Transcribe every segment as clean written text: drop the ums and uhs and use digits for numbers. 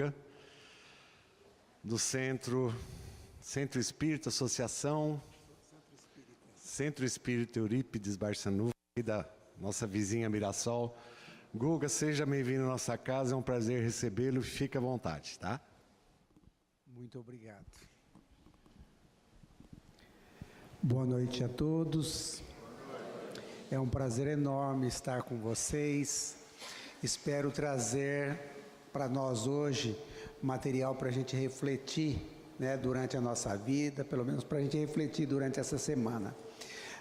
Guga, do Centro Espírita Associação, Centro Espírita Eurípides Barçanufo, e da nossa vizinha Mirassol. Guga, seja bem-vindo à nossa casa, é um prazer recebê-lo, fique à vontade, tá? Muito obrigado. Boa noite a todos. É um prazer enorme estar com vocês. Espero trazer para nós hoje material para a gente refletir, né, durante a nossa vida, pelo menos para a gente refletir durante essa semana.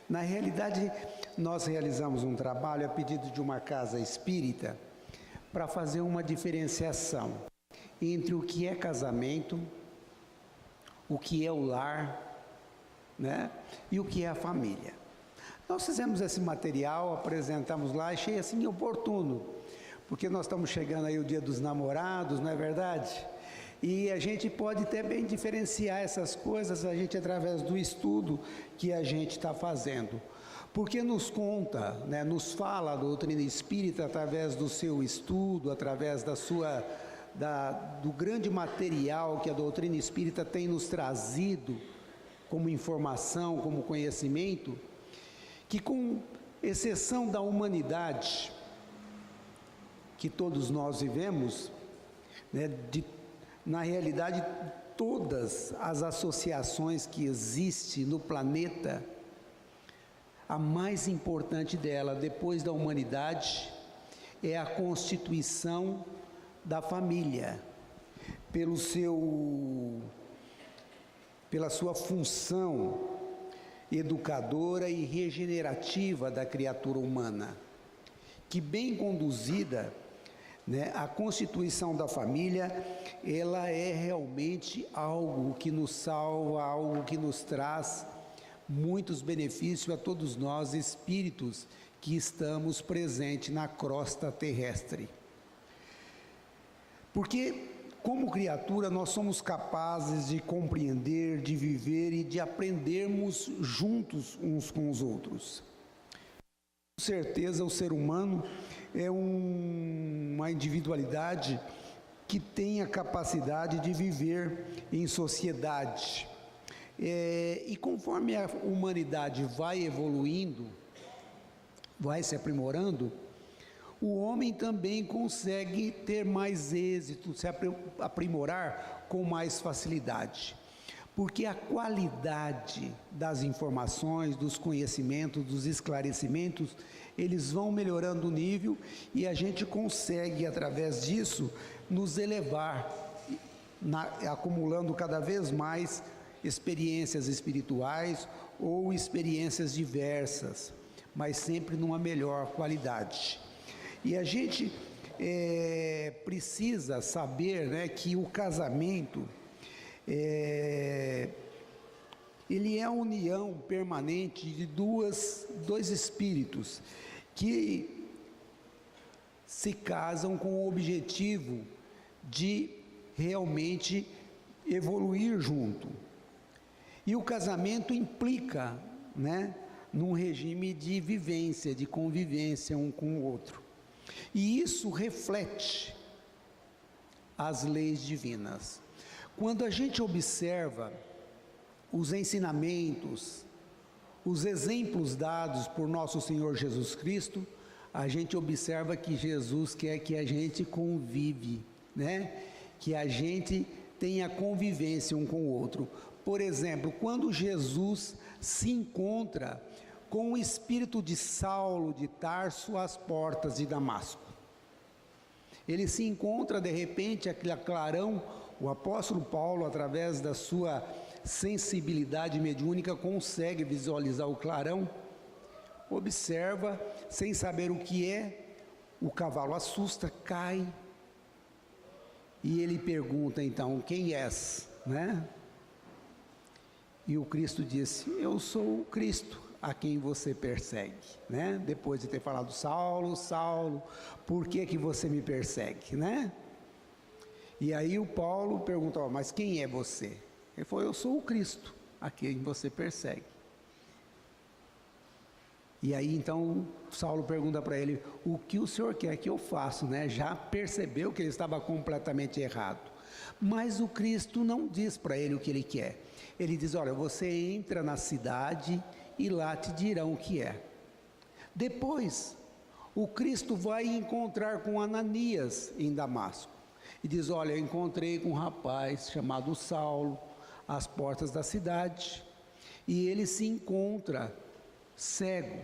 Na realidade, nós realizamos um trabalho a pedido de uma casa espírita para fazer uma diferenciação entre o que é casamento, o que é o lar, né, e o que é a família. Nós fizemos esse material, apresentamos lá, achei assim oportuno, porque nós estamos chegando aí o Dia dos Namorados, não é verdade? E a gente pode até bem diferenciar essas coisas, a gente através do estudo que a gente está fazendo. Porque nos conta, né, nos fala a doutrina espírita através do seu estudo, através do grande material que a doutrina espírita tem nos trazido como informação, como conhecimento, que com exceção da humanidade que todos nós vivemos, né, na realidade, todas as associações que existem no planeta, a mais importante dela, depois da humanidade, é a constituição da família, pela sua função educadora e regenerativa da criatura humana, que bem conduzida, né, a constituição da família, ela é realmente algo que nos salva, algo que nos traz muitos benefícios a todos nós espíritos que estamos presentes na crosta terrestre. Porque, como criatura, nós somos capazes de compreender, de viver e de aprendermos juntos uns com os outros. Com certeza, o ser humano é uma individualidade que tem a capacidade de viver em sociedade. E conforme a humanidade vai evoluindo, vai se aprimorando, o homem também consegue ter mais êxito, se aprimorar com mais facilidade. Porque a qualidade das informações, dos conhecimentos, dos esclarecimentos, eles vão melhorando o nível e a gente consegue, através disso, nos elevar, acumulando cada vez mais experiências espirituais ou experiências diversas, mas sempre numa melhor qualidade. E a gente precisa saber, né, que o casamento ele é a união permanente de dois espíritos que se casam com o objetivo de realmente evoluir junto. E o casamento implica, né, num regime de vivência, de convivência um com o outro. E isso reflete as leis divinas. Quando a gente observa os ensinamentos, os exemplos dados por nosso Senhor Jesus Cristo, a gente observa que Jesus quer que a gente convive, né? Que a gente tenha convivência um com o outro. Por exemplo, quando Jesus se encontra com o espírito de Saulo de Tarso às portas de Damasco, ele se encontra de repente aquele clarão. O apóstolo Paulo, através da sua sensibilidade mediúnica, consegue visualizar o clarão, observa, sem saber o que é, o cavalo assusta, cai, e ele pergunta então, quem és, né? E o Cristo disse, eu sou o Cristo a quem você persegue, né? Depois de ter falado, Saulo, Saulo, por que que você me persegue, né? E aí o Paulo perguntou, mas quem é você? Ele falou, eu sou o Cristo a quem você persegue. E aí então Saulo pergunta para ele: o que o senhor quer que eu faça, né? Já percebeu que ele estava completamente errado. Mas o Cristo não diz para ele o que ele quer. Ele diz: olha, você entra na cidade e lá te dirão o que é. Depois, o Cristo vai encontrar com Ananias em Damasco e diz: olha, eu encontrei com um rapaz chamado Saulo às portas da cidade, e ele se encontra cego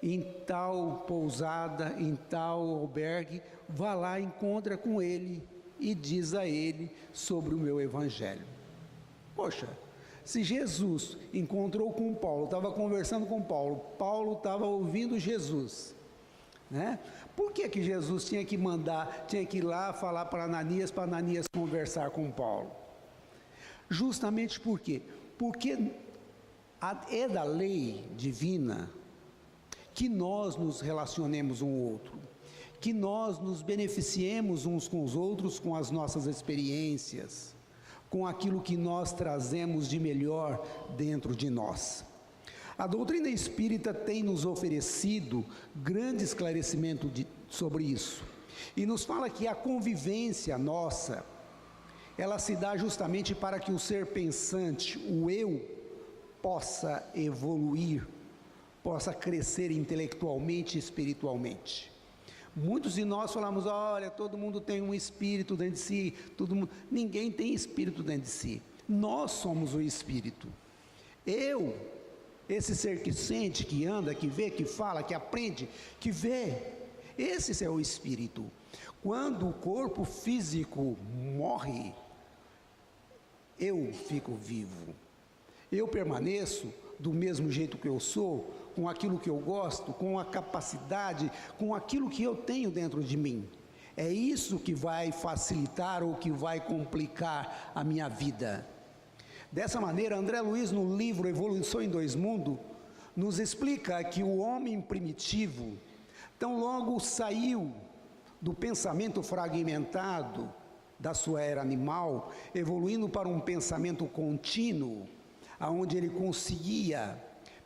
em tal pousada, em tal albergue. Vá lá, encontra com ele e diz a ele sobre o meu evangelho. Poxa, se Jesus encontrou com Paulo, estava conversando com Paulo, Paulo estava ouvindo Jesus, né? Por que que Jesus tinha que ir lá falar para Ananias conversar com Paulo? Justamente por quê? Porque é da lei divina que nós nos relacionemos um ao outro, que nós nos beneficiemos uns com os outros com as nossas experiências, com aquilo que nós trazemos de melhor dentro de nós. A doutrina espírita tem nos oferecido grande esclarecimento sobre isso, e nos fala que a convivência nossa, ela se dá justamente para que o ser pensante, o eu, possa evoluir, possa crescer intelectualmente e espiritualmente. Muitos de nós falamos: olha, todo mundo tem um espírito dentro de si, ninguém tem espírito dentro de si. Nós somos o espírito. Eu, esse ser que sente, que anda, que vê, que fala, que aprende, que vê, esse é o espírito. Quando o corpo físico morre, eu fico vivo. Eu permaneço do mesmo jeito que eu sou, com aquilo que eu gosto, com a capacidade, com aquilo que eu tenho dentro de mim. É isso que vai facilitar ou que vai complicar a minha vida. Dessa maneira, André Luiz, no livro Evolução em Dois Mundos, nos explica que o homem primitivo, tão logo saiu do pensamento fragmentado da sua era animal, evoluindo para um pensamento contínuo, onde ele conseguia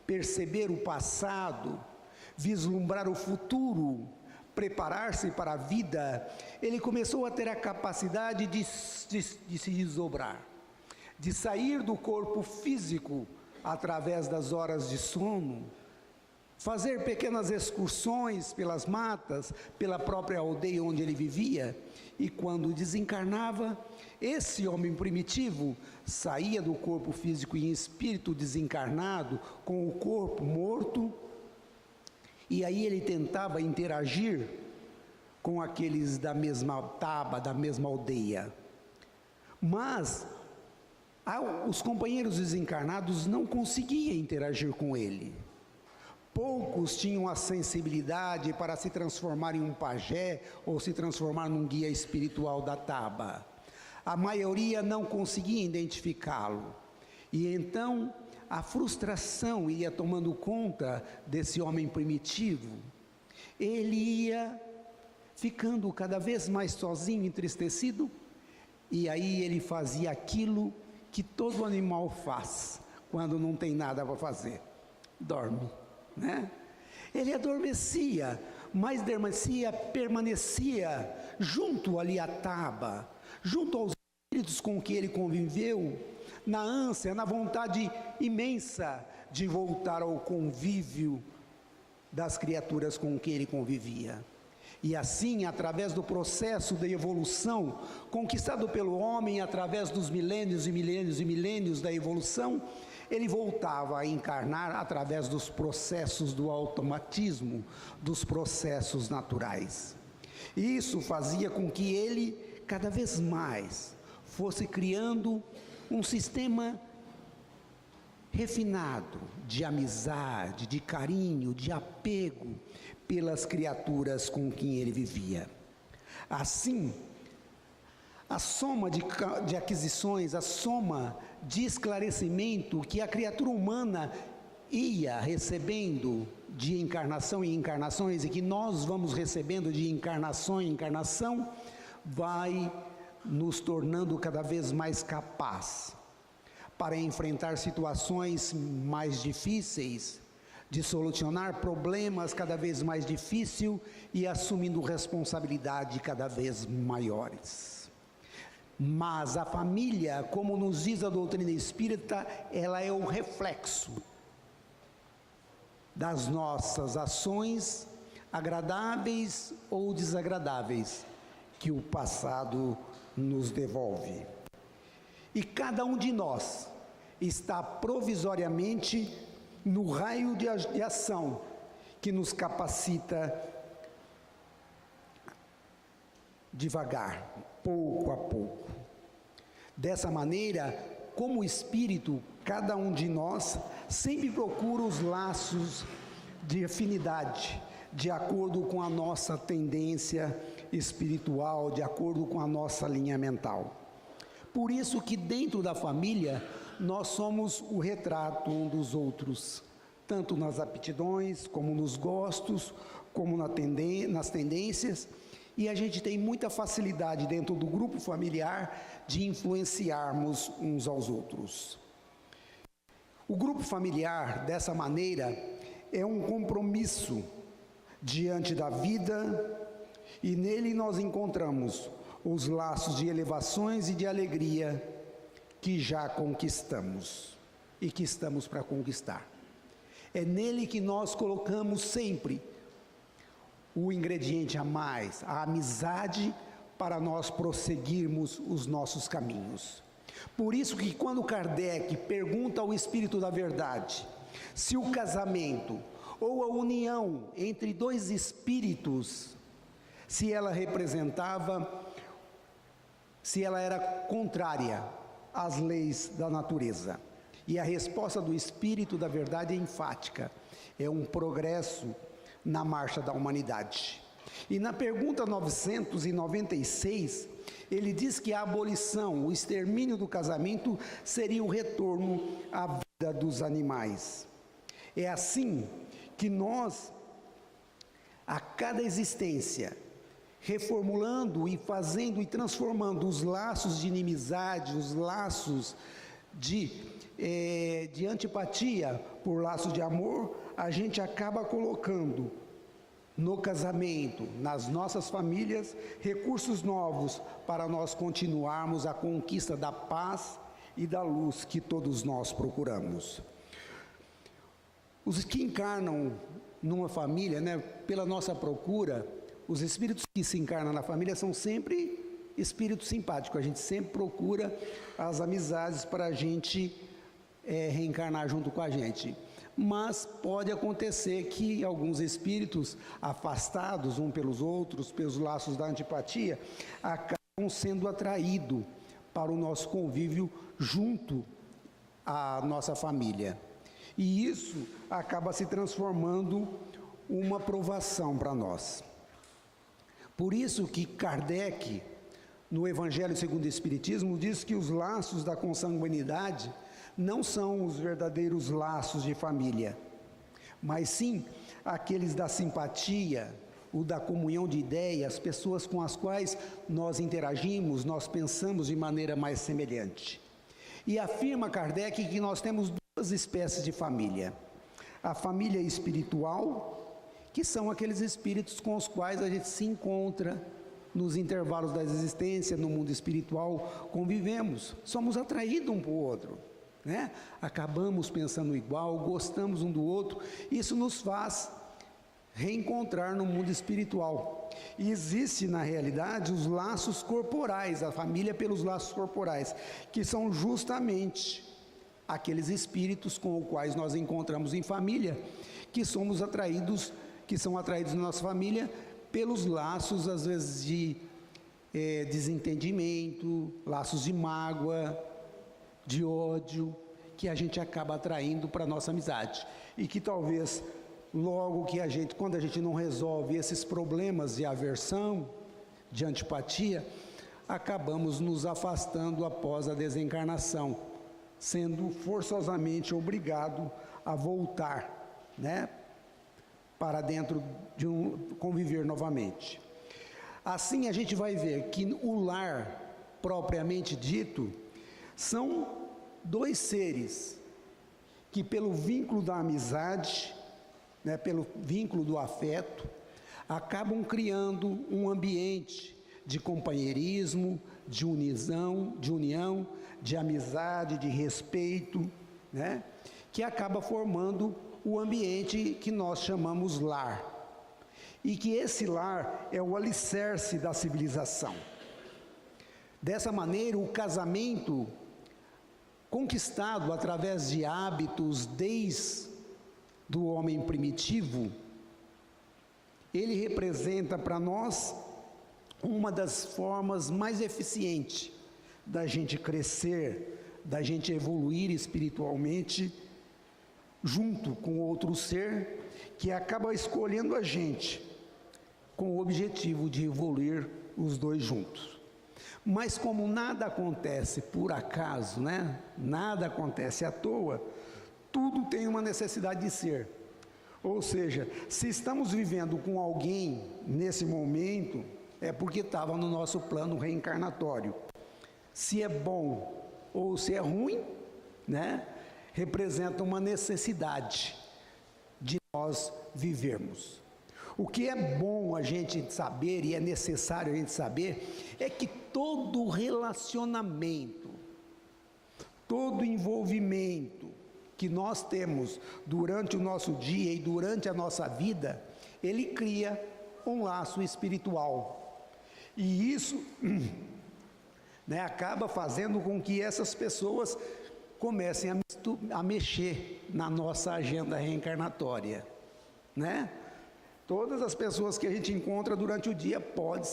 perceber o passado, vislumbrar o futuro, preparar-se para a vida, ele começou a ter a capacidade de se desdobrar, de sair do corpo físico através das horas de sono, fazer pequenas excursões pelas matas, pela própria aldeia onde ele vivia, e quando desencarnava, esse homem primitivo saía do corpo físico em espírito desencarnado, com o corpo morto, e aí ele tentava interagir com aqueles da mesma taba, da mesma aldeia. Mas os companheiros desencarnados não conseguiam interagir com ele. Poucos tinham a sensibilidade para se transformar em um pajé ou se transformar num guia espiritual da taba. A maioria não conseguia identificá-lo. E então a frustração ia tomando conta desse homem primitivo. Ele ia ficando cada vez mais sozinho, entristecido, e aí ele fazia aquilo que todo animal faz quando não tem nada para fazer: dorme, né? Ele adormecia, mas permanecia junto ali à taba, junto aos espíritos com que ele conviveu, na ânsia, na vontade imensa de voltar ao convívio das criaturas com que ele convivia. E assim, através do processo de evolução conquistado pelo homem, através dos milênios e milênios e milênios da evolução, ele voltava a encarnar através dos processos do automatismo, dos processos naturais. E isso fazia com que ele, cada vez mais, fosse criando um sistema refinado de amizade, de carinho, de apego pelas criaturas com quem ele vivia. Assim, a soma de aquisições, a soma de esclarecimento que a criatura humana ia recebendo de encarnação em encarnações, e que nós vamos recebendo de encarnação em encarnação, vai nos tornando cada vez mais capaz para enfrentar situações mais difíceis, de solucionar problemas cada vez mais difíceis e assumindo responsabilidade cada vez maiores. Mas a família, como nos diz a doutrina espírita, ela é o reflexo das nossas ações agradáveis ou desagradáveis que o passado nos devolve. E cada um de nós está provisoriamente no raio de ação que nos capacita devagar, pouco a pouco. Dessa maneira, como espírito, cada um de nós sempre procura os laços de afinidade, de acordo com a nossa tendência espiritual, de acordo com a nossa linha mental. Por isso que dentro da família, nós somos o retrato um dos outros, tanto nas aptidões, como nos gostos, como nas tendências, e a gente tem muita facilidade dentro do grupo familiar de influenciarmos uns aos outros. O grupo familiar, dessa maneira, é um compromisso diante da vida, e nele nós encontramos os laços de elevações e de alegria que já conquistamos e que estamos para conquistar. É nele que nós colocamos sempre o ingrediente a mais, a amizade, para nós prosseguirmos os nossos caminhos. Por isso que quando Kardec pergunta ao Espírito da Verdade se o casamento ou a união entre dois espíritos, se ela era contrária às leis da natureza. E a resposta do Espírito da Verdade é enfática, é um progresso na marcha da humanidade. E na pergunta 996, ele diz que a abolição, o extermínio do casamento seria o retorno à vida dos animais. É assim que nós, a cada existência, reformulando e fazendo e transformando os laços de inimizade, os laços de antipatia por laços de amor, a gente acaba colocando no casamento, nas nossas famílias, recursos novos para nós continuarmos a conquista da paz e da luz que todos nós procuramos. Os que encarnam numa família, pela nossa procura, os espíritos que se encarnam na família são sempre espíritos simpáticos. A gente sempre procura as amizades para a gente reencarnar junto com a gente. Mas pode acontecer que alguns espíritos afastados uns pelos outros, pelos laços da antipatia, acabam sendo atraídos para o nosso convívio junto à nossa família. E isso acaba se transformando uma provação para nós. Por isso que Kardec, no Evangelho segundo o Espiritismo, diz que os laços da consanguinidade não são os verdadeiros laços de família, mas sim aqueles da simpatia, o da comunhão de ideias, pessoas com as quais nós interagimos, nós pensamos de maneira mais semelhante. E afirma Kardec que nós temos duas espécies de família: a família espiritual, que são aqueles espíritos com os quais a gente se encontra nos intervalos da existência, no mundo espiritual, convivemos, somos atraídos um para o outro, acabamos pensando igual, gostamos um do outro, isso nos faz reencontrar no mundo espiritual. E existe na realidade os laços corporais, a família pelos laços corporais, que são justamente aqueles espíritos com os quais nós encontramos em família, que são atraídos na nossa família pelos laços, às vezes, de desentendimento, laços de mágoa, de ódio, que a gente acaba atraindo para a nossa amizade. E que talvez, logo que quando a gente não resolve esses problemas de aversão, de antipatia, acabamos nos afastando após a desencarnação, sendo forçosamente obrigado a voltar, para dentro de conviver novamente. Assim a gente vai ver que o lar, propriamente dito, são dois seres que, pelo vínculo da amizade, né, pelo vínculo do afeto, acabam criando um ambiente de companheirismo, de união, de amizade, de respeito, né, que acaba formando o ambiente que nós chamamos lar. E que esse lar é o alicerce da civilização. Dessa maneira, o casamento, conquistado através de hábitos desde do homem primitivo, ele representa para nós uma das formas mais eficientes da gente crescer, da gente evoluir espiritualmente, junto com outro ser que acaba escolhendo a gente, com o objetivo de evoluir os dois juntos. Mas como nada acontece por acaso, né? Nada acontece à toa, tudo tem uma necessidade de ser. Ou seja, se estamos vivendo com alguém nesse momento, é porque estava no nosso plano reencarnatório. Se é bom ou se é ruim, né? Representa uma necessidade de nós vivermos. O que é bom a gente saber e é necessário a gente saber é que todo relacionamento, todo envolvimento que nós temos durante o nosso dia e durante a nossa vida, ele cria um laço espiritual. E isso, né, acaba fazendo com que essas pessoas comecem a mexer na nossa agenda reencarnatória, né? Todas as pessoas que a gente encontra durante o dia podem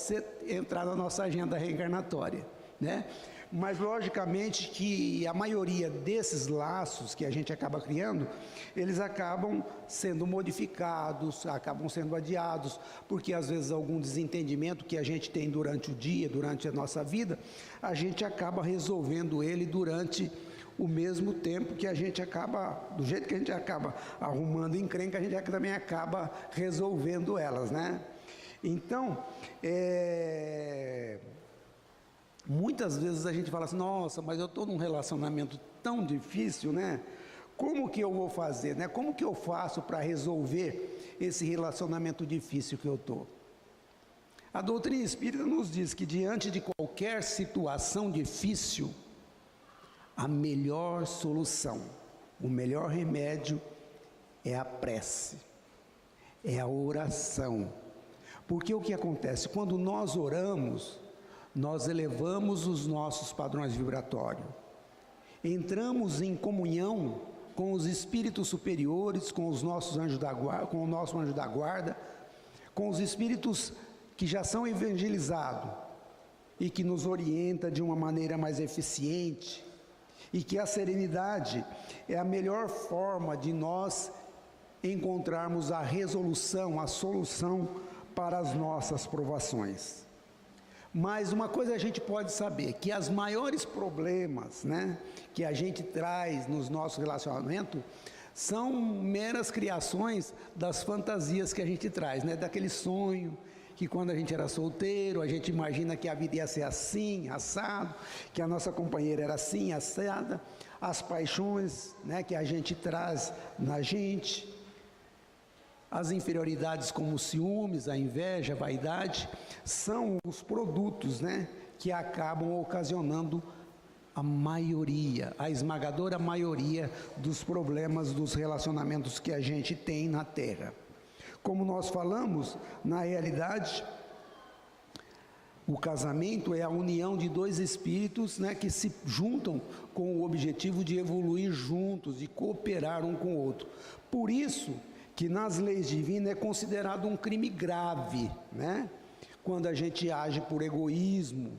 entrar na nossa agenda reencarnatória, né? Mas logicamente que a maioria desses laços que a gente acaba criando, eles acabam sendo modificados, acabam sendo adiados, porque às vezes algum desentendimento que a gente tem durante o dia, durante a nossa vida, a gente acaba resolvendo ele durante o mesmo tempo que a gente acaba, do jeito que a gente acaba arrumando encrenca, a gente também acaba resolvendo elas, né? Então, muitas vezes a gente fala assim, nossa, mas eu estou num relacionamento tão difícil, né? Como que eu vou fazer, né? Como que eu faço para resolver esse relacionamento difícil que eu estou? A doutrina espírita nos diz que diante de qualquer situação difícil, a melhor solução, o melhor remédio é a prece, é a oração. Porque o que acontece? Quando nós oramos, nós elevamos os nossos padrões vibratórios, entramos em comunhão com os espíritos superiores, com os nossos anjos da guarda, com o nosso anjo da guarda, com os espíritos que já são evangelizados e que nos orienta de uma maneira mais eficiente, e que a serenidade é a melhor forma de nós encontrarmos a resolução, a solução para as nossas provações. Mas uma coisa a gente pode saber, que os maiores problemas, né, que a gente traz nos nossos relacionamentos são meras criações das fantasias que a gente traz, né, daquele sonho que quando a gente era solteiro, a gente imagina que a vida ia ser assim, assado, que a nossa companheira era assim, assada, as paixões, né, que a gente traz na gente, as inferioridades como os ciúmes, a inveja, a vaidade, são os produtos, né, que acabam ocasionando a maioria, a esmagadora maioria dos problemas dos relacionamentos que a gente tem na Terra. Como nós falamos, na realidade, o casamento é a união de dois espíritos, né, que se juntam com o objetivo de evoluir juntos, de cooperar um com o outro. Por isso que nas leis divinas é considerado um crime grave, né, quando a gente age por egoísmo,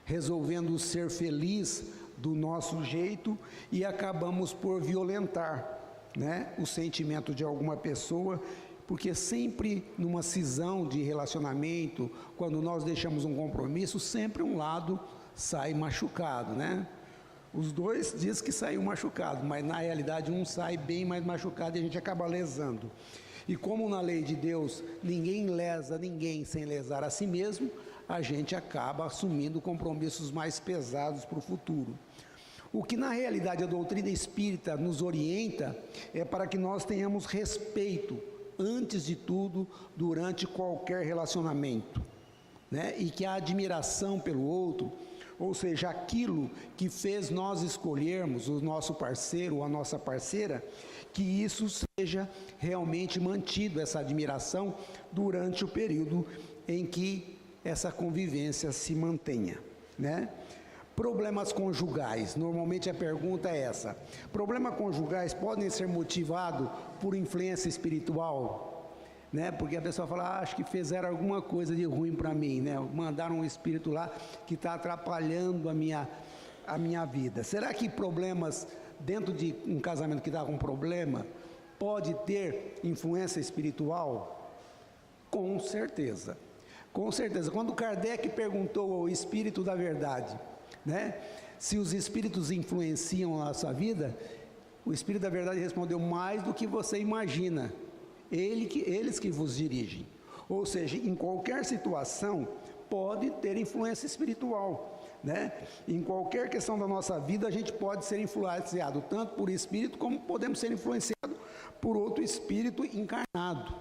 resolvendo ser feliz do nosso jeito e acabamos por violentar, né, o sentimento de alguma pessoa. Porque sempre numa cisão de relacionamento, quando nós deixamos um compromisso, sempre um lado sai machucado, né? Os dois dizem que saiu machucado, mas na realidade um sai bem mais machucado e a gente acaba lesando. E como na lei de Deus ninguém lesa ninguém sem lesar a si mesmo, a gente acaba assumindo compromissos mais pesados para o futuro. O que na realidade a doutrina espírita nos orienta é para que nós tenhamos respeito, antes de tudo, durante qualquer relacionamento, né? E que a admiração pelo outro, ou seja, aquilo que fez nós escolhermos o nosso parceiro ou a nossa parceira, que isso seja realmente mantido, essa admiração, durante o período em que essa convivência se mantenha, né? Problemas conjugais, normalmente a pergunta é essa: problemas conjugais podem ser motivados por influência espiritual? Né? Porque a pessoa fala, acho que fizeram alguma coisa de ruim para mim, né? Mandaram um espírito lá que está atrapalhando a minha vida. Será que problemas dentro de um casamento que está com problema pode ter influência espiritual? Com certeza. Com certeza. Quando Kardec perguntou ao Espírito da Verdade, né, se os espíritos influenciam a nossa vida, o Espírito da Verdade respondeu: mais do que você imagina, eles que vos dirigem. Ou seja, em qualquer situação pode ter influência espiritual, né? Em qualquer questão da nossa vida a gente pode ser influenciado tanto por espírito, como podemos ser influenciados por outro espírito encarnado.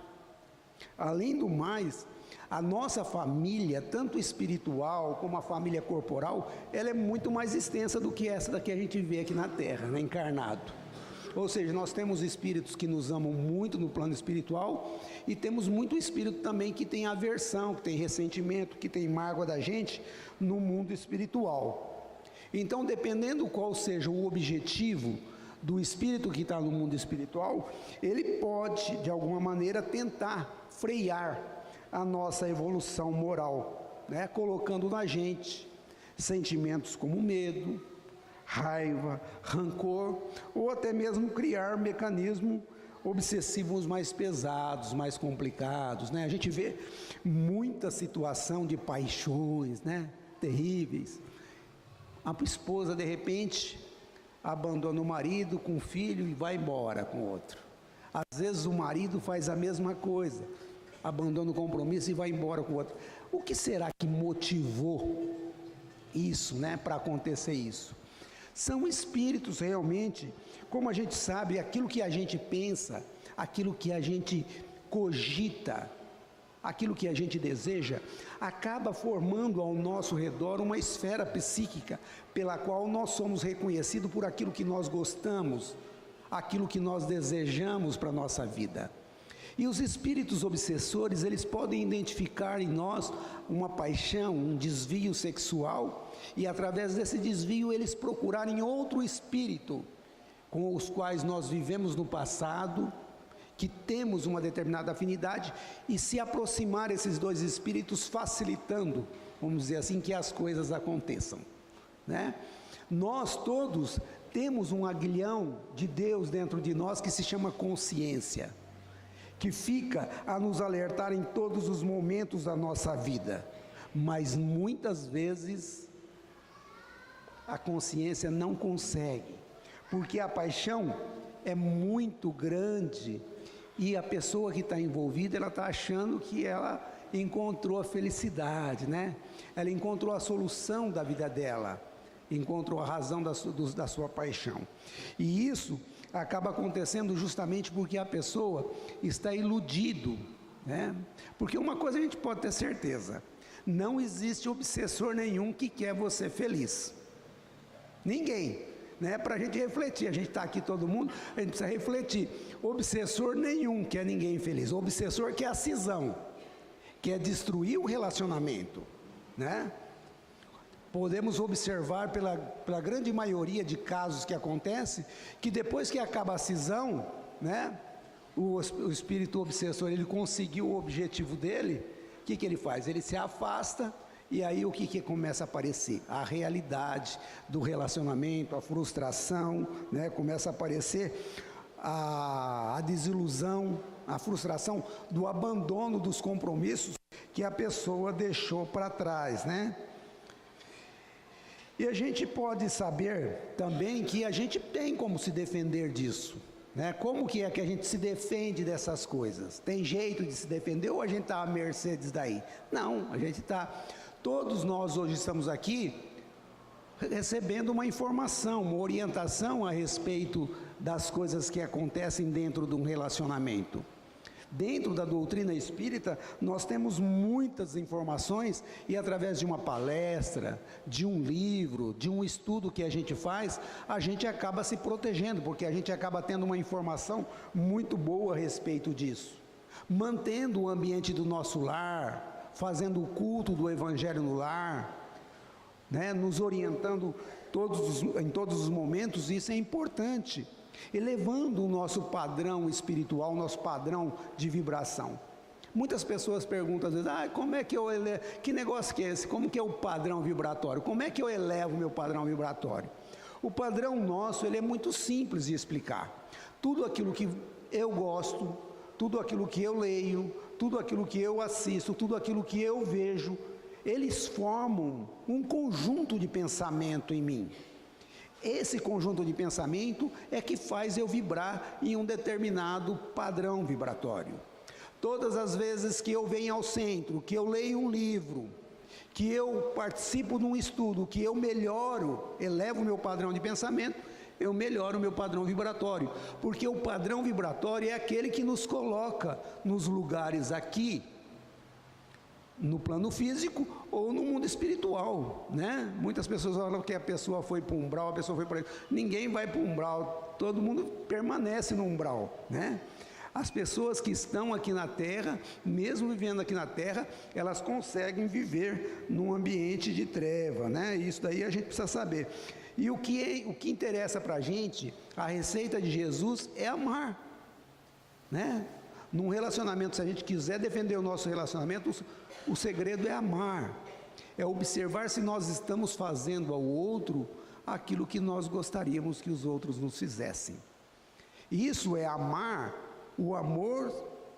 Além do mais, a nossa família, tanto espiritual como a família corporal, ela é muito mais extensa do que essa daqui a gente vê aqui na Terra, né, encarnado. Ou seja, nós temos espíritos que nos amam muito no plano espiritual e temos muito espírito também que tem aversão, que tem ressentimento, que tem mágoa da gente no mundo espiritual. Então, dependendo qual seja o objetivo do espírito que está no mundo espiritual, ele pode, de alguma maneira, tentar frear a nossa evolução moral, né? Colocando na gente sentimentos como medo, raiva, rancor, ou até mesmo criar mecanismos obsessivos mais pesados, mais complicados, né? A gente vê muita situação de paixões, né, terríveis. A esposa, de repente, abandona o marido com o filho e vai embora com outro. Às vezes o marido faz a mesma coisa, abandona o compromisso e vai embora com o outro. O que será que motivou isso, né, para acontecer isso? São espíritos realmente, como a gente sabe, aquilo que a gente pensa, aquilo que a gente cogita, aquilo que a gente deseja, acaba formando ao nosso redor uma esfera psíquica pela qual nós somos reconhecidos por aquilo que nós gostamos, aquilo que nós desejamos para a nossa vida. E os espíritos obsessores, eles podem identificar em nós uma paixão, um desvio sexual, e através desse desvio eles procurarem outro espírito com os quais nós vivemos no passado, que temos uma determinada afinidade, e se aproximar esses dois espíritos, facilitando, vamos dizer assim, que as coisas aconteçam, né? Nós todos temos um aguilhão de Deus dentro de nós que se chama consciência, que fica a nos alertar em todos os momentos da nossa vida, mas muitas vezes a consciência não consegue, porque a paixão é muito grande e a pessoa que está envolvida, ela está achando que ela encontrou a felicidade, né? Ela encontrou a solução da vida dela, encontrou a razão da sua paixão. E isso acaba acontecendo justamente porque a pessoa está iludido, né? Porque uma coisa a gente pode ter certeza: não existe obsessor nenhum que quer você feliz. Ninguém, né? Para a gente refletir, a gente está aqui todo mundo, a gente precisa refletir. Obsessor nenhum quer ninguém feliz. O obsessor quer a cisão, quer destruir o relacionamento, né? Podemos observar pela grande maioria de casos que acontece, que depois que acaba a cisão, né, o espírito obsessor, ele conseguiu o objetivo dele, o que ele faz? Ele se afasta, e aí o que começa a aparecer? A realidade do relacionamento, a frustração, né, começa a aparecer a desilusão, a frustração do abandono dos compromissos que a pessoa deixou para trás, né? E a gente pode saber também que a gente tem como se defender disso, né? Como que é que a gente se defende dessas coisas? Tem jeito de se defender ou a gente está à mercê disso daí? Não, a gente está... Todos nós hoje estamos aqui recebendo uma informação, uma orientação a respeito das coisas que acontecem dentro de um relacionamento. Dentro da doutrina espírita, nós temos muitas informações e através de uma palestra, de um livro, de um estudo que a gente faz, a gente acaba se protegendo, porque a gente acaba tendo uma informação muito boa a respeito disso. Mantendo o ambiente do nosso lar, fazendo o culto do Evangelho no lar, né, nos orientando em todos os momentos, isso é importante. Elevando o nosso padrão espiritual, o nosso padrão de vibração. Muitas pessoas perguntam às vezes, como é que eu elevo, que negócio que é esse? Como que é o padrão vibratório? Como é que eu elevo o meu padrão vibratório? O padrão nosso, ele é muito simples de explicar. Tudo aquilo que eu gosto, tudo aquilo que eu leio, tudo aquilo que eu assisto, tudo aquilo que eu vejo, eles formam um conjunto de pensamento em mim. Esse conjunto de pensamento é que faz eu vibrar em um determinado padrão vibratório. Todas as vezes que eu venho ao centro, que eu leio um livro, que eu participo de um estudo, que eu melhoro, elevo o meu padrão de pensamento, eu melhoro o meu padrão vibratório. Porque o padrão vibratório é aquele que nos coloca nos lugares aqui, no plano físico ou no mundo espiritual, né? Muitas pessoas falam que a pessoa foi para o umbral, a pessoa foi para... Ninguém vai para o umbral, todo mundo permanece no umbral, né? As pessoas que estão aqui na Terra, mesmo vivendo aqui na Terra, elas conseguem viver num ambiente de treva, né? Isso daí a gente precisa saber. E o que interessa para a gente, a receita de Jesus é amar, né? Num relacionamento, se a gente quiser defender o nosso relacionamento, o segredo é amar, é observar se nós estamos fazendo ao outro aquilo que nós gostaríamos que os outros nos fizessem. Isso é amar, o amor,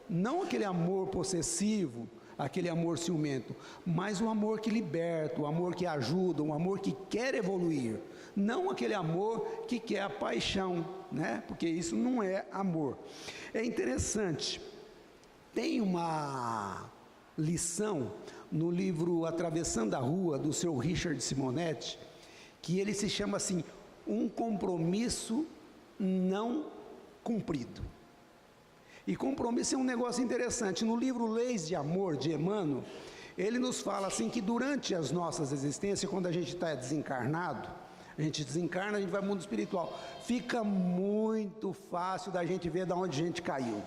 não aquele amor possessivo, aquele amor ciumento, mas o amor que liberta, o amor que ajuda, um amor que quer evoluir, não aquele amor que quer a paixão, né? Porque isso não é amor. É interessante, tem uma lição no livro Atravessando a Rua, do seu Richard Simonetti, que ele se chama assim, um compromisso não cumprido. E compromisso é um negócio interessante. No livro Leis de Amor, de Emmanuel, ele nos fala assim que durante as nossas existências, quando a gente está desencarnado, a gente desencarna, a gente vai para o mundo espiritual, fica muito fácil da gente ver de onde a gente caiu.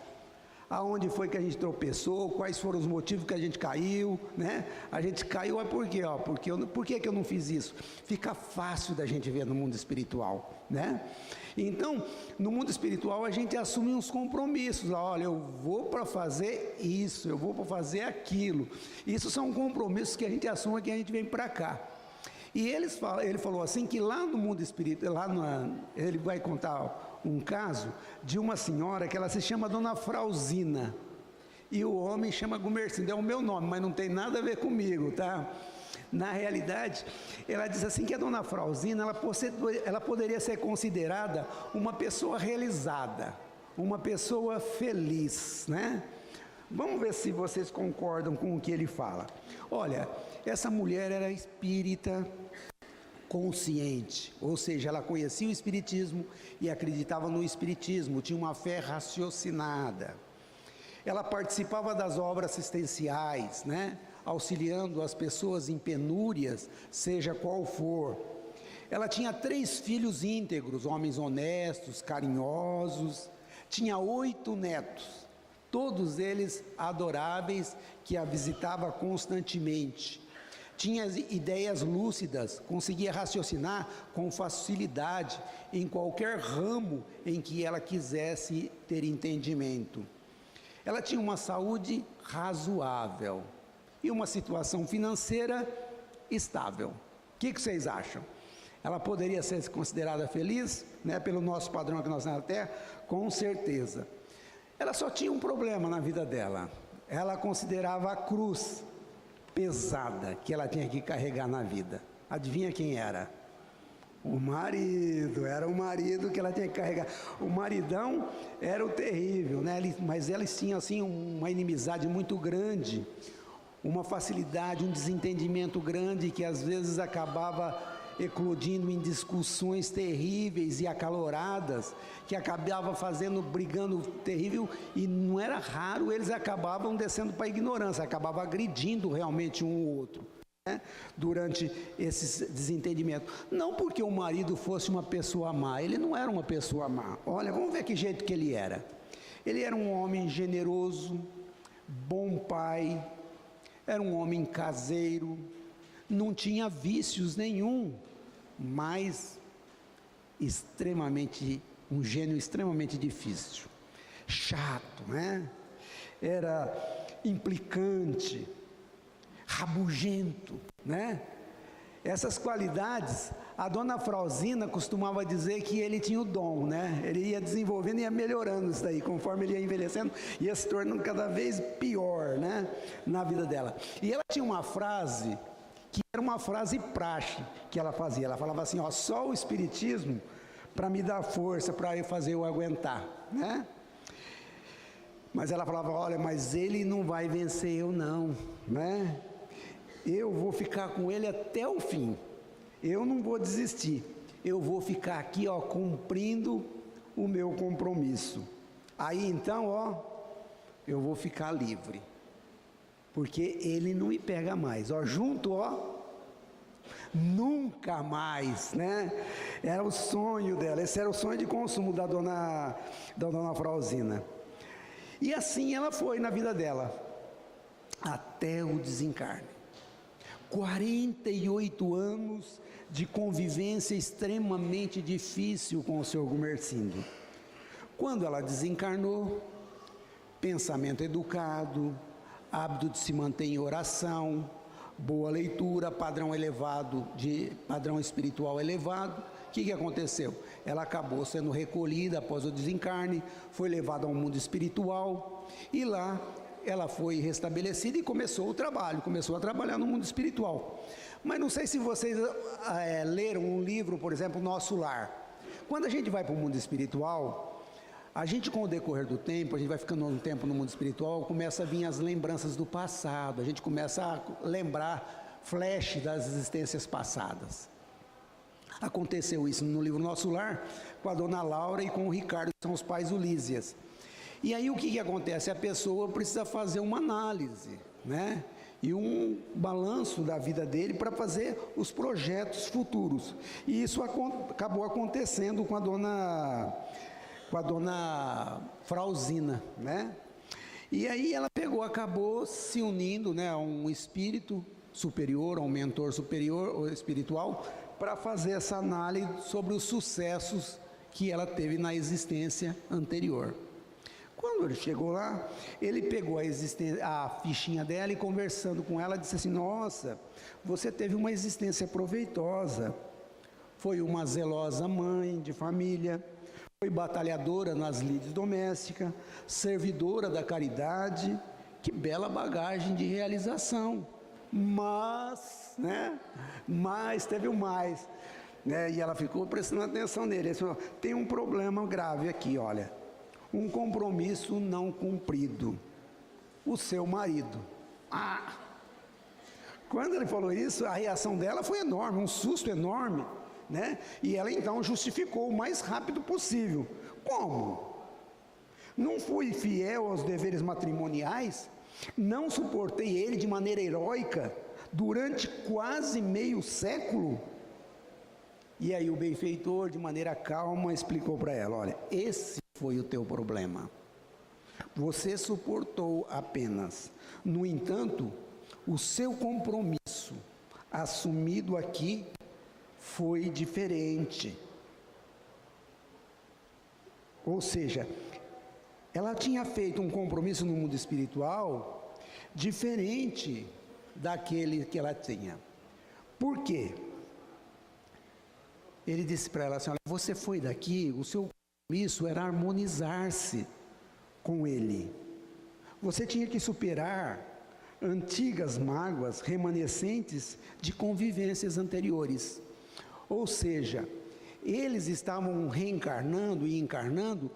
Aonde foi que a gente tropeçou, quais foram os motivos que a gente caiu, né? A gente caiu, por quê? Por que eu não fiz isso? Fica fácil da gente ver no mundo espiritual, né? Então, no mundo espiritual a gente assume uns compromissos, olha, eu vou para fazer isso, eu vou para fazer aquilo. Isso são compromissos que a gente assume que a gente vem para cá. E ele falou assim que lá no mundo espiritual, ele vai contar um caso de uma senhora que ela se chama Dona Frauzina e o homem chama Gumercindo, é o meu nome, mas não tem nada a ver comigo, tá? Na realidade, ela diz assim que a Dona Frauzina, ela poderia ser considerada uma pessoa realizada, uma pessoa feliz, né? Vamos ver se vocês concordam com o que ele fala. Olha, essa mulher era espírita consciente, ou seja, ela conhecia o espiritismo e acreditava no espiritismo, tinha uma fé raciocinada. Ela participava das obras assistenciais, né? Auxiliando as pessoas em penúrias, seja qual for. Ela tinha 3 filhos íntegros, homens honestos, carinhosos, tinha 8 netos, todos eles adoráveis, que a visitava constantemente. Tinha ideias lúcidas, conseguia raciocinar com facilidade em qualquer ramo em que ela quisesse ter entendimento. Ela tinha uma saúde razoável e uma situação financeira estável. O que vocês acham? Ela poderia ser considerada feliz, né, pelo nosso padrão aqui na Terra? Com certeza. Ela só tinha um problema na vida dela. Ela considerava a cruz pesada que ela tinha que carregar na vida. Adivinha quem era? O marido, era o marido que ela tinha que carregar. O maridão era o terrível, né? Mas eles tinham assim uma inimizade muito grande, uma facilidade, um desentendimento grande que às vezes acabava eclodindo em discussões terríveis e acaloradas, que acabava brigando terrível, e não era raro, eles acabavam descendo para a ignorância, acabavam agredindo realmente um ou outro, né, durante esses desentendimentos. Não porque o marido fosse uma pessoa má, ele não era uma pessoa má. Olha, vamos ver que jeito que ele era. Ele era um homem generoso, bom pai, era um homem caseiro, não tinha vícios nenhum, mas um gênio extremamente difícil, chato, né? Era implicante, rabugento, né? Essas qualidades, a dona Frauzina costumava dizer que ele tinha o dom, né? Ele ia desenvolvendo e ia melhorando isso daí, conforme ele ia envelhecendo, ia se tornando cada vez pior, né? Na vida dela. E ela tinha uma frase, que era uma frase praxe, que ela fazia. Ela falava assim, ó, só o Espiritismo para me dar força, para fazer eu aguentar, né? Mas ela falava, olha, mas ele não vai vencer eu não, né? Eu vou ficar com ele até o fim. Eu não vou desistir. Eu vou ficar aqui, ó, cumprindo o meu compromisso. Aí então, ó, eu vou ficar livre. Porque ele não me pega mais. Ó, junto, ó, nunca mais, né? Era o sonho dela. Esse era o sonho de consumo da dona Frauzina. E assim ela foi na vida dela, até o desencarne. 48 anos de convivência extremamente difícil com o Sr. Gumersindo. Quando ela desencarnou, pensamento educado, hábito de se manter em oração, boa leitura, padrão espiritual elevado. O que aconteceu? Ela acabou sendo recolhida após o desencarne, foi levada ao mundo espiritual e lá ela foi restabelecida e começou a trabalhar no mundo espiritual. Mas não sei se vocês leram um livro, por exemplo, Nosso Lar. Quando a gente vai para o mundo espiritual, a gente, com o decorrer do tempo, a gente vai ficando um tempo no mundo espiritual, começa a vir as lembranças do passado, a gente começa a lembrar flash das existências passadas. Aconteceu isso no livro Nosso Lar, com a dona Laura e com o Ricardo, que são os pais do Lísias. E aí o que acontece? A pessoa precisa fazer uma análise, né? E um balanço da vida dele para fazer os projetos futuros. E isso acabou acontecendo com a dona Frauzina, né? E aí ela acabou se unindo, né, a um espírito superior, a um mentor superior ou espiritual, para fazer essa análise sobre os sucessos que ela teve na existência anterior. Quando ele chegou lá, ele pegou a fichinha dela e, conversando com ela, disse assim, nossa, você teve uma existência proveitosa, foi uma zelosa mãe de família, foi batalhadora nas lides domésticas, servidora da caridade, que bela bagagem de realização, mas, né, teve o mais, né, e ela ficou prestando atenção nele, ele falou, tem um problema grave aqui, olha, um compromisso não cumprido, o seu marido. Quando ele falou isso, a reação dela foi enorme, um susto enorme, né? E ela então justificou o mais rápido possível. Como? Não fui fiel aos deveres matrimoniais? Não suportei ele de maneira heróica durante quase meio século? E aí o benfeitor, de maneira calma, explicou para ela, olha, esse foi o teu problema. Você suportou apenas. No entanto, o seu compromisso assumido aqui foi diferente. Ou seja, ela tinha feito um compromisso no mundo espiritual diferente daquele que ela tinha. Por quê? Ele disse para ela assim, olha, você foi daqui, o seu compromisso era harmonizar-se com ele. Você tinha que superar antigas mágoas remanescentes de convivências anteriores. Ou seja, eles estavam reencarnando e encarnando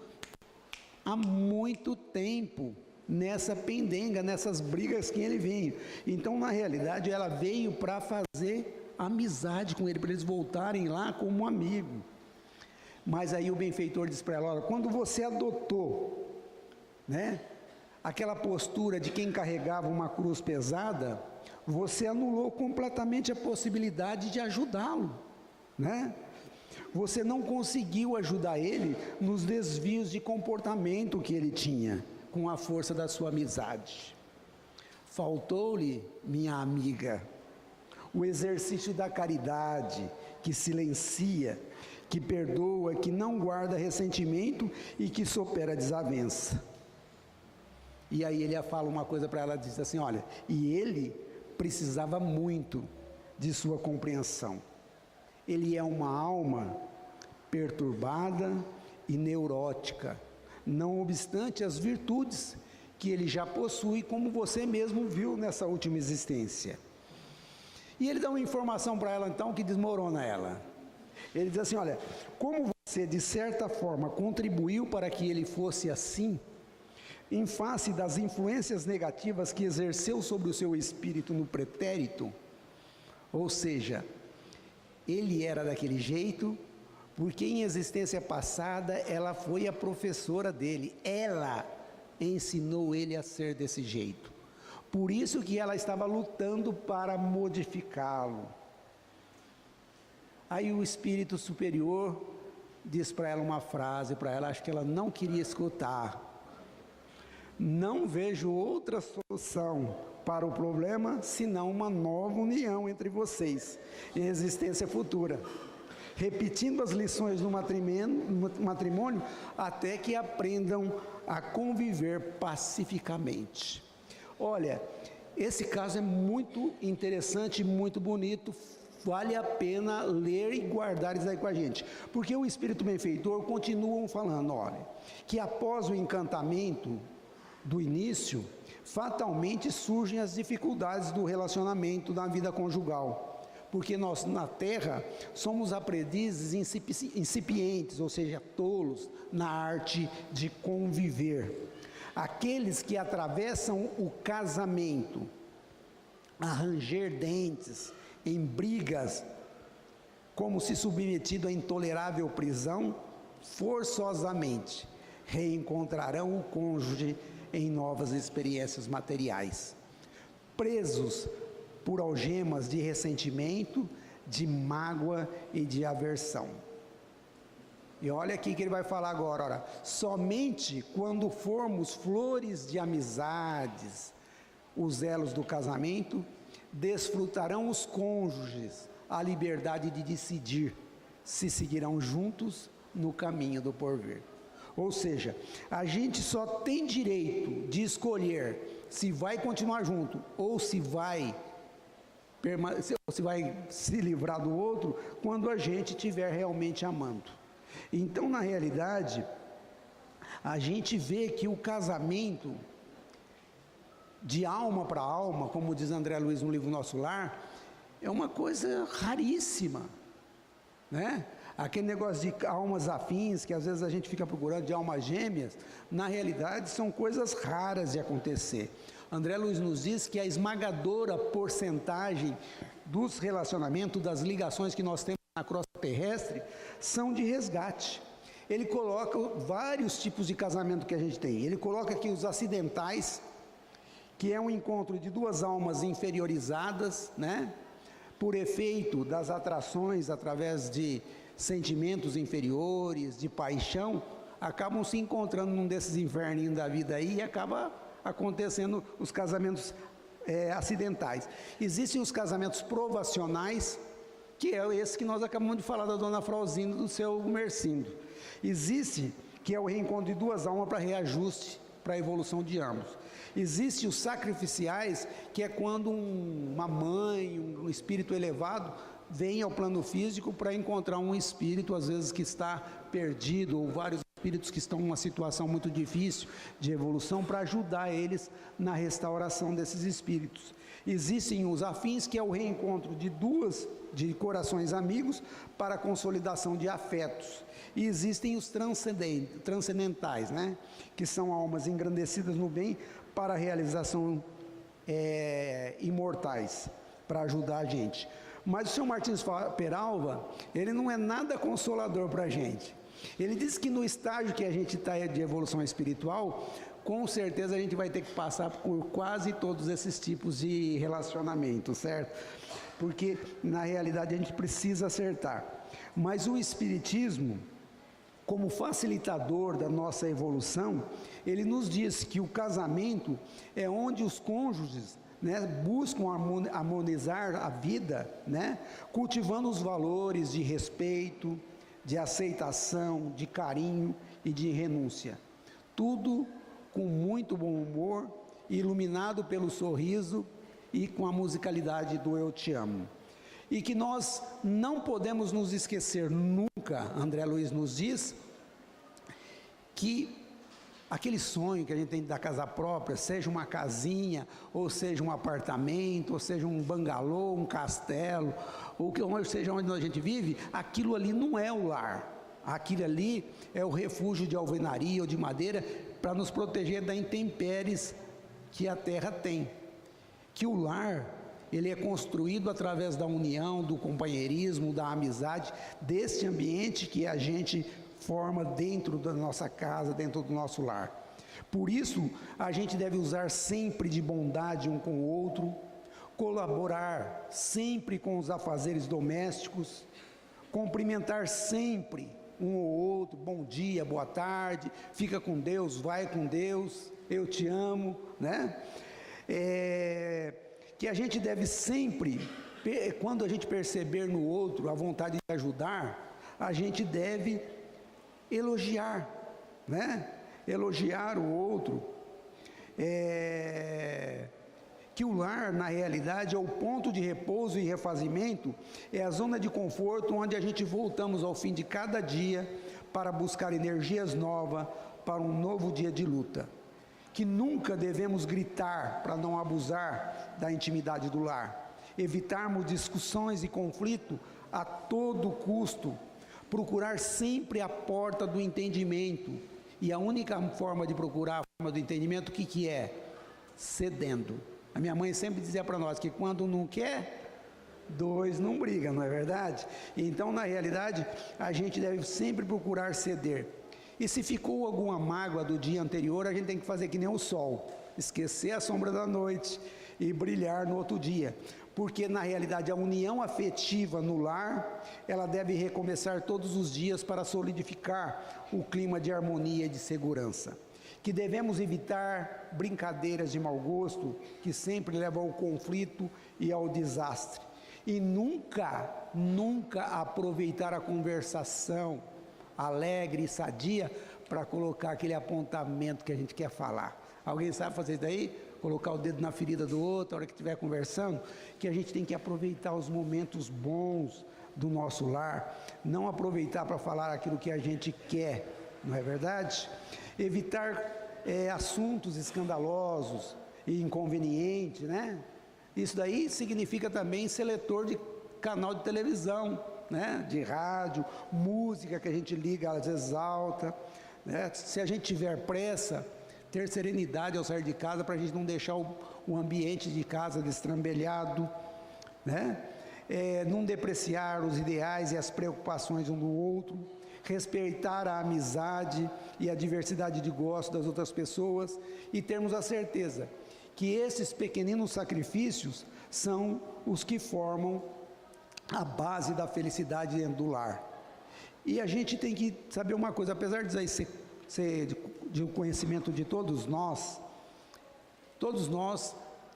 há muito tempo nessa pendenga, nessas brigas que ele veio. Então, na realidade, ela veio para fazer amizade com ele, para eles voltarem lá como um amigo. Mas aí o benfeitor diz para ela: olha, quando você adotou, né, aquela postura de quem carregava uma cruz pesada, você anulou completamente a possibilidade de ajudá-lo, né? Você não conseguiu ajudar ele nos desvios de comportamento que ele tinha, com a força da sua amizade. Faltou-lhe, minha amiga, o exercício da caridade, que silencia, que perdoa, que não guarda ressentimento e que supera a desavença. E aí ele fala uma coisa para ela, diz assim: olha, e ele precisava muito de sua compreensão. Ele é uma alma perturbada e neurótica, não obstante as virtudes que ele já possui, como você mesmo viu nessa última existência. E ele dá uma informação para ela então que desmorona ela. Ele diz assim: olha, como você de certa forma contribuiu para que ele fosse assim, em face das influências negativas que exerceu sobre o seu espírito no pretérito, ou seja, ele era daquele jeito, porque em existência passada ela foi a professora dele, ela ensinou ele a ser desse jeito. Por isso que ela estava lutando para modificá-lo. Aí o espírito superior diz para ela uma frase, para ela, acho que ela não queria escutar: não vejo outra solução para o problema senão uma nova união entre vocês em existência futura, repetindo as lições no matrimônio até que aprendam a conviver pacificamente. Olha, esse caso é muito interessante, muito bonito, vale a pena ler e guardar isso aí com a gente, porque o espírito benfeitor continua falando, olha, que após o encantamento do início, fatalmente surgem as dificuldades do relacionamento na vida conjugal, porque nós na Terra somos aprendizes incipientes, ou seja, tolos na arte de conviver. Aqueles que atravessam o casamento a ranger dentes em brigas, como se submetido à intolerável prisão, forçosamente reencontrarão o cônjuge em novas experiências materiais, presos por algemas de ressentimento, de mágoa e de aversão. E olha aqui que ele vai falar agora, olha, somente quando formos flores de amizades, os elos do casamento, desfrutarão os cônjuges a liberdade de decidir se seguirão juntos no caminho do porvir. Ou seja, a gente só tem direito de escolher se vai continuar junto ou se vai se livrar do outro quando a gente estiver realmente amando. Então, na realidade, a gente vê que o casamento de alma para alma, como diz André Luiz no livro Nosso Lar, é uma coisa raríssima, né? Aquele negócio de almas afins, que às vezes a gente fica procurando, de almas gêmeas, na realidade são coisas raras de acontecer. André Luiz nos diz que a esmagadora porcentagem dos relacionamentos, das ligações que nós temos na crosta terrestre, são de resgate. Ele coloca vários tipos de casamento que a gente tem. Ele coloca aqui os acidentais, que é um encontro de duas almas inferiorizadas, né? Por efeito das atrações através de sentimentos inferiores, de paixão, acabam se encontrando num desses inferninhos da vida aí e acaba acontecendo os casamentos acidentais. Existem os casamentos provacionais, que é esse que nós acabamos de falar da dona Frauzinda, do seu Mercindo. Existe, que é o reencontro de duas almas para reajuste, para a evolução de ambos. Existem os sacrificiais, que é quando uma mãe, um espírito elevado, vem ao plano físico para encontrar um espírito, às vezes que está perdido, ou vários espíritos que estão em uma situação muito difícil de evolução, para ajudar eles na restauração desses espíritos. Existem os afins, que é o reencontro de corações amigos para a consolidação de afetos. E existem os transcendentais, né? Que são almas engrandecidas no bem para a realização imortais, para ajudar a gente. Mas o senhor Martins Peralva, ele não é nada consolador para a gente. Ele diz que no estágio que a gente está de evolução espiritual, com certeza a gente vai ter que passar por quase todos esses tipos de relacionamento, certo? Porque na realidade a gente precisa acertar. Mas o Espiritismo, como facilitador da nossa evolução, ele nos diz que o casamento é onde os cônjuges, né, buscam harmonizar a vida, né, cultivando os valores de respeito, de aceitação, de carinho e de renúncia. Tudo com muito bom humor, iluminado pelo sorriso e com a musicalidade do Eu Te Amo. E que nós não podemos nos esquecer nunca, André Luiz nos diz, que aquele sonho que a gente tem da casa própria, seja uma casinha, ou seja um apartamento, ou seja um bangalô, um castelo, ou que seja onde a gente vive, aquilo ali não é o lar. Aquilo ali é o refúgio de alvenaria ou de madeira para nos proteger da intempéries que a terra tem. Que o lar, ele é construído através da união, do companheirismo, da amizade, desse ambiente que a gente forma dentro da nossa casa, dentro do nosso lar. Por isso, a gente deve usar sempre de bondade um com o outro, colaborar sempre com os afazeres domésticos, cumprimentar sempre um ou outro, bom dia, boa tarde, fica com Deus, vai com Deus, eu te amo, né? Que a gente deve sempre, quando a gente perceber no outro a vontade de ajudar, a gente deve elogiar, né? Elogiar o outro. Que o lar, na realidade, é o ponto de repouso e refazimento, é a zona de conforto onde a gente voltamos ao fim de cada dia para buscar energias novas para um novo dia de luta. Que nunca devemos gritar para não abusar da intimidade do lar, evitarmos discussões e conflito a todo custo, procurar sempre a porta do entendimento, e a única forma de procurar a forma do entendimento, o que é? Cedendo. A minha mãe sempre dizia para nós que quando não quer, dois não brigam, não é verdade? Então, na realidade, a gente deve sempre procurar ceder. E se ficou alguma mágoa do dia anterior, a gente tem que fazer que nem o sol, esquecer a sombra da noite e brilhar no outro dia. Porque, na realidade, a união afetiva no lar, ela deve recomeçar todos os dias para solidificar o clima de harmonia e de segurança. Que devemos evitar brincadeiras de mau gosto, que sempre levam ao conflito e ao desastre. E nunca aproveitar a conversação alegre e sadia para colocar aquele apontamento que a gente quer falar. Alguém sabe fazer isso daí? Colocar o dedo na ferida do outro, a hora que estiver conversando, que a gente tem que aproveitar os momentos bons do nosso lar, não aproveitar para falar aquilo que a gente quer, não é verdade? Evitar assuntos escandalosos e inconvenientes, né? Isso daí significa também seletor de canal de televisão, né? De rádio, música que a gente liga, às vezes alta, né? Se a gente tiver pressa, ter serenidade ao sair de casa para a gente não deixar o ambiente de casa destrambelhado, né? Não depreciar os ideais e as preocupações um do outro, respeitar a amizade e a diversidade de gosto das outras pessoas e termos a certeza que esses pequeninos sacrifícios são os que formam a base da felicidade dentro do lar. E a gente tem que saber uma coisa, apesar de ser de conhecimento de todos nós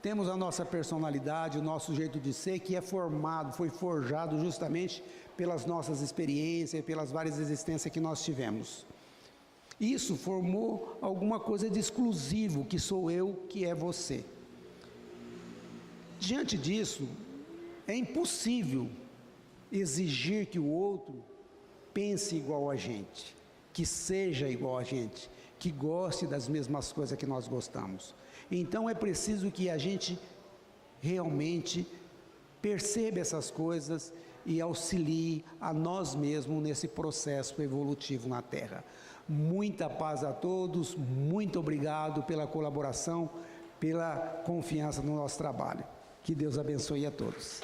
temos a nossa personalidade, o nosso jeito de ser, que é formado, foi forjado justamente pelas nossas experiências, pelas várias existências que nós tivemos. Isso formou alguma coisa de exclusivo, que sou eu, que é você. Diante disso, é impossível exigir que o outro pense igual a gente, que seja igual a gente, que goste das mesmas coisas que nós gostamos. Então é preciso que a gente realmente perceba essas coisas e auxilie a nós mesmos nesse processo evolutivo na Terra. Muita paz a todos, muito obrigado pela colaboração, pela confiança no nosso trabalho. Que Deus abençoe a todos.